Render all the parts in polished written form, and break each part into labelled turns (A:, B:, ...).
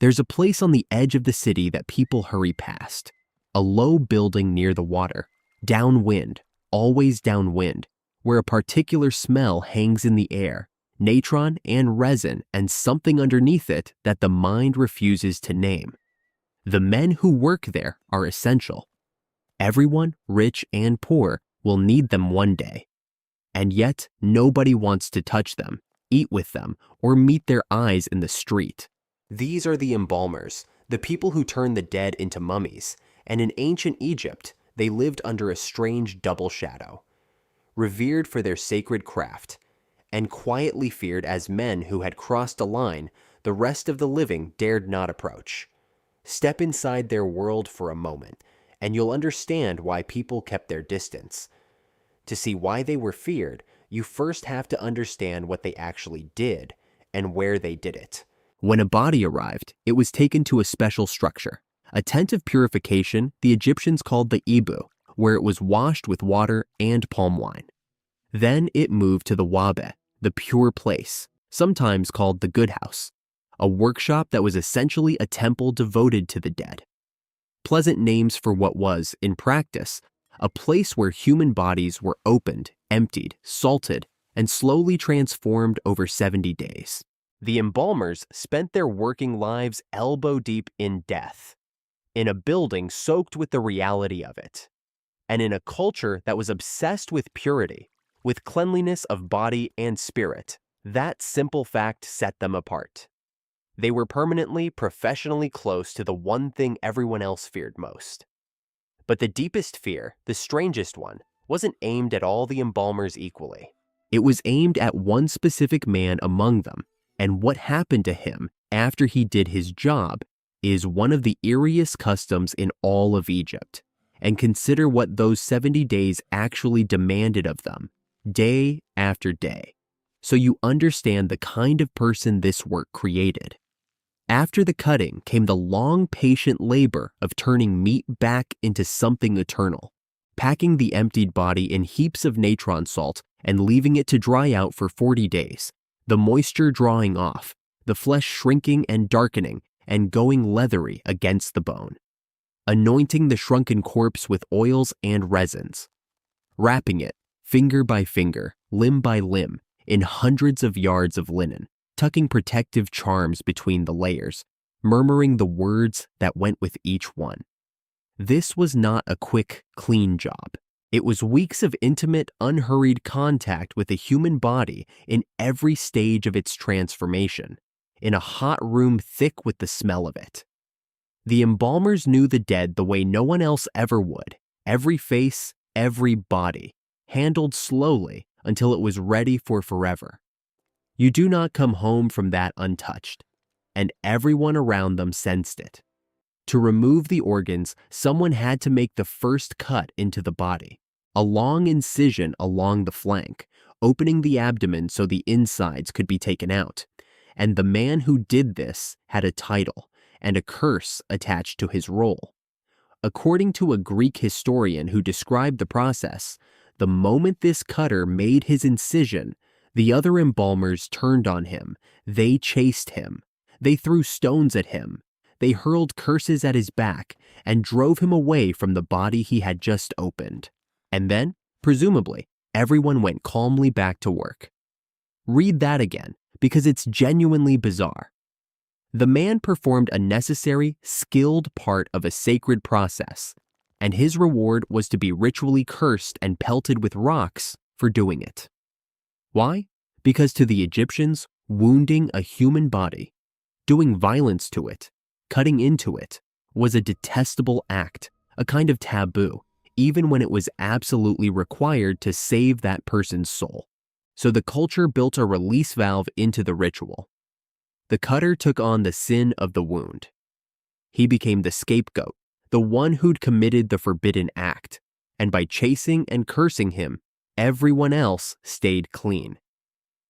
A: There's a place on the edge of the city that people hurry past. A low building near the water, downwind, always downwind, where a particular smell hangs in the air, natron and resin and something underneath it that the mind refuses to name. The men who work there are essential. Everyone, rich and poor, will need them one day. And yet, nobody wants to touch them, eat with them, or meet their eyes in the street. These are the embalmers, the people who turn the dead into mummies, and in ancient Egypt, they lived under a strange double shadow. Revered for their sacred craft, and quietly feared as men who had crossed a line the rest of the living dared not approach. Step inside their world for a moment, and you'll understand why people kept their distance. To see why they were feared, you first have to understand what they actually did and where they did it. When a body arrived, it was taken to a special structure, a tent of purification the Egyptians called the Ibu, where it was washed with water and palm wine. Then it moved to the Wabe, the pure place, sometimes called the good house, a workshop that was essentially a temple devoted to the dead. Pleasant names for what was, in practice, a place where human bodies were opened, emptied, salted, and slowly transformed over 70 days. The embalmers spent their working lives elbow-deep in death, in a building soaked with the reality of it, and in a culture that was obsessed with purity, with cleanliness of body and spirit. That simple fact set them apart. They were permanently, professionally close to the one thing everyone else feared most. But the deepest fear, the strangest one, wasn't aimed at all the embalmers equally. It was aimed at one specific man among them, and what happened to him after he did his job is one of the eeriest customs in all of Egypt. And consider what those 70 days actually demanded of them, day after day, so you understand the kind of person this work created. After the cutting came the long, patient labor of turning meat back into something eternal, packing the emptied body in heaps of natron salt and leaving it to dry out for 40 days, the moisture drawing off, the flesh shrinking and darkening and going leathery against the bone, anointing the shrunken corpse with oils and resins, wrapping it, finger by finger, limb by limb, in hundreds of yards of linen, tucking protective charms between the layers, murmuring the words that went with each one. This was not a quick, clean job. It was weeks of intimate, unhurried contact with the human body in every stage of its transformation, in a hot room thick with the smell of it. The embalmers knew the dead the way no one else ever would, every face, every body, handled slowly until it was ready for forever. You do not come home from that untouched, and everyone around them sensed it. To remove the organs, someone had to make the first cut into the body, a long incision along the flank, opening the abdomen so the insides could be taken out. And the man who did this had a title and a curse attached to his role. According to a Greek historian who described the process, the moment this cutter made his incision, the other embalmers turned on him. They chased him. They threw stones at him. They hurled curses at his back and drove him away from the body he had just opened. And then, presumably, everyone went calmly back to work. Read that again, because it's genuinely bizarre. The man performed a necessary, skilled part of a sacred process, and his reward was to be ritually cursed and pelted with rocks for doing it. Why? Because to the Egyptians, wounding a human body, doing violence to it, cutting into it, was a detestable act, a kind of taboo, even when it was absolutely required to save that person's soul. So the culture built a release valve into the ritual. The cutter took on the sin of the wound. He became the scapegoat, the one who'd committed the forbidden act, and by chasing and cursing him, everyone else stayed clean.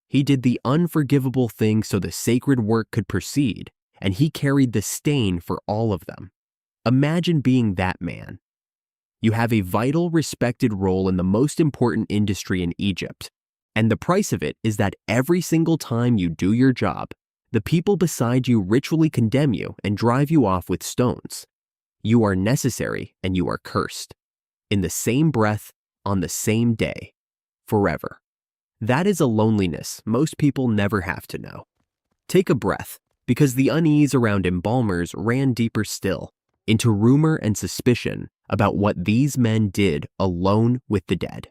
A: He did the unforgivable thing so the sacred work could proceed, and he carried the stain for all of them. Imagine being that man. You have a vital, respected role in the most important industry in Egypt, and the price of it is that every single time you do your job, The people beside you ritually condemn you and drive you off with stones. You are necessary and you are cursed. In the same breath, on the same day, forever. That is a loneliness most people never have to know. Take a breath, because the unease around embalmers ran deeper still, into rumor and suspicion about what these men did alone with the dead.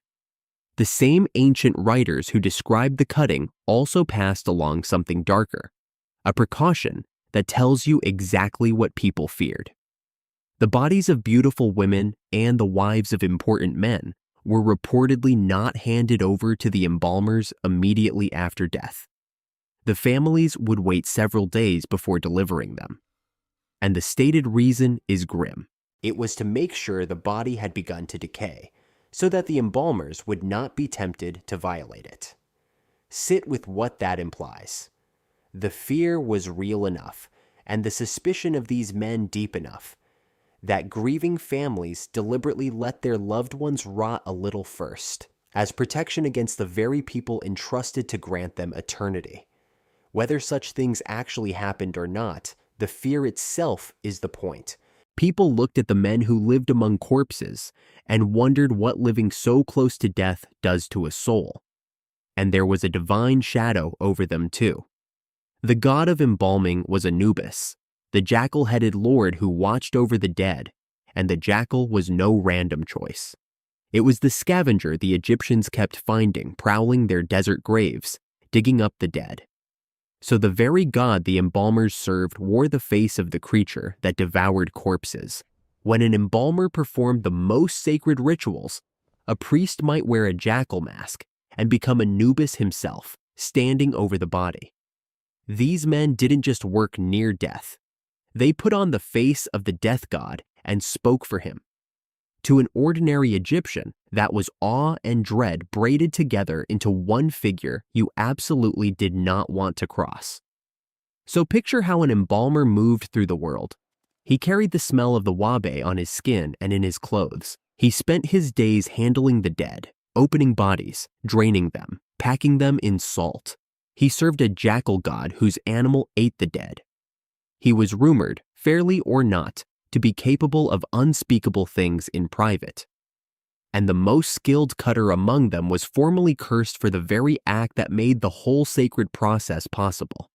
A: The same ancient writers who described the cutting also passed along something darker, a precaution that tells you exactly what people feared. The bodies of beautiful women and the wives of important men were reportedly not handed over to the embalmers immediately after death. The families would wait several days before delivering them. And the stated reason is grim. It was to make sure the body had begun to decay, so that the embalmers would not be tempted to violate it. Sit with what that implies. The fear was real enough, and the suspicion of these men deep enough, that grieving families deliberately let their loved ones rot a little first, as protection against the very people entrusted to grant them eternity. Whether such things actually happened or not, the fear itself is the point. People looked at the men who lived among corpses and wondered what living so close to death does to a soul. And there was a divine shadow over them too. The god of embalming was Anubis, the jackal-headed lord who watched over the dead, and the jackal was no random choice. It was the scavenger the Egyptians kept finding prowling their desert graves, digging up the dead. So the very god the embalmers served wore the face of the creature that devoured corpses. When an embalmer performed the most sacred rituals, a priest might wear a jackal mask and become Anubis himself, standing over the body. These men didn't just work near death. They put on the face of the death god and spoke for him. To an ordinary Egyptian, that was awe and dread braided together into one figure you absolutely did not want to cross. So picture how an embalmer moved through the world. He carried the smell of the wabe on his skin and in his clothes. He spent his days handling the dead, opening bodies, draining them, packing them in salt. He served a jackal god whose animal ate the dead. He was rumored, fairly or not, to be capable of unspeakable things in private. And the most skilled cutter among them was formally cursed for the very act that made the whole sacred process possible.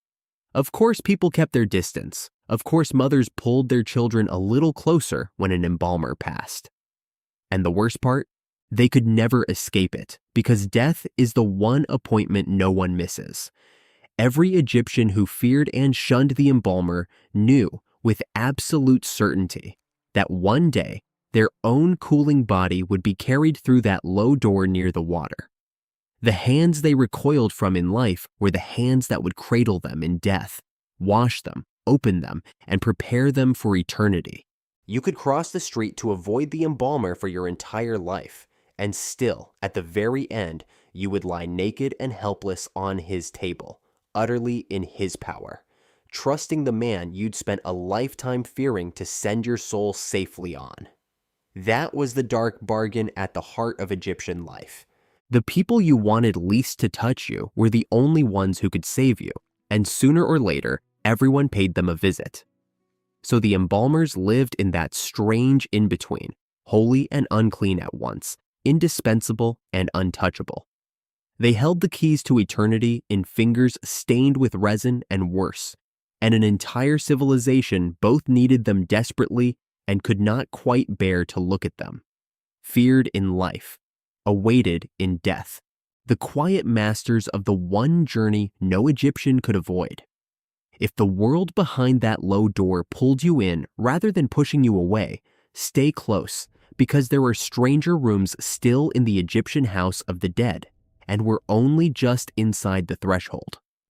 A: Of course, people kept their distance. Of course, mothers pulled their children a little closer when an embalmer passed. And the worst part? They could never escape it, because death is the one appointment no one misses. Every Egyptian who feared and shunned the embalmer knew with absolute certainty that one day their own cooling body would be carried through that low door near the water. The hands they recoiled from in life were the hands that would cradle them in death, wash them, open them, and prepare them for eternity. You could cross the street to avoid the embalmer for your entire life, and still, at the very end, you would lie naked and helpless on his table, utterly in his power, trusting the man you'd spent a lifetime fearing to send your soul safely on. That was the dark bargain at the heart of Egyptian life. The people you wanted least to touch you were the only ones who could save you, and sooner or later, everyone paid them a visit. So the embalmers lived in that strange in-between, holy and unclean at once, indispensable and untouchable. They held the keys to eternity in fingers stained with resin and worse, and an entire civilization both needed them desperately and could not quite bear to look at them. Feared in life, awaited in death, the quiet masters of the one journey no Egyptian could avoid. If the world behind that low door pulled you in rather than pushing you away, stay close, because there are stranger rooms still in the Egyptian house of the dead, and we're only just inside the threshold.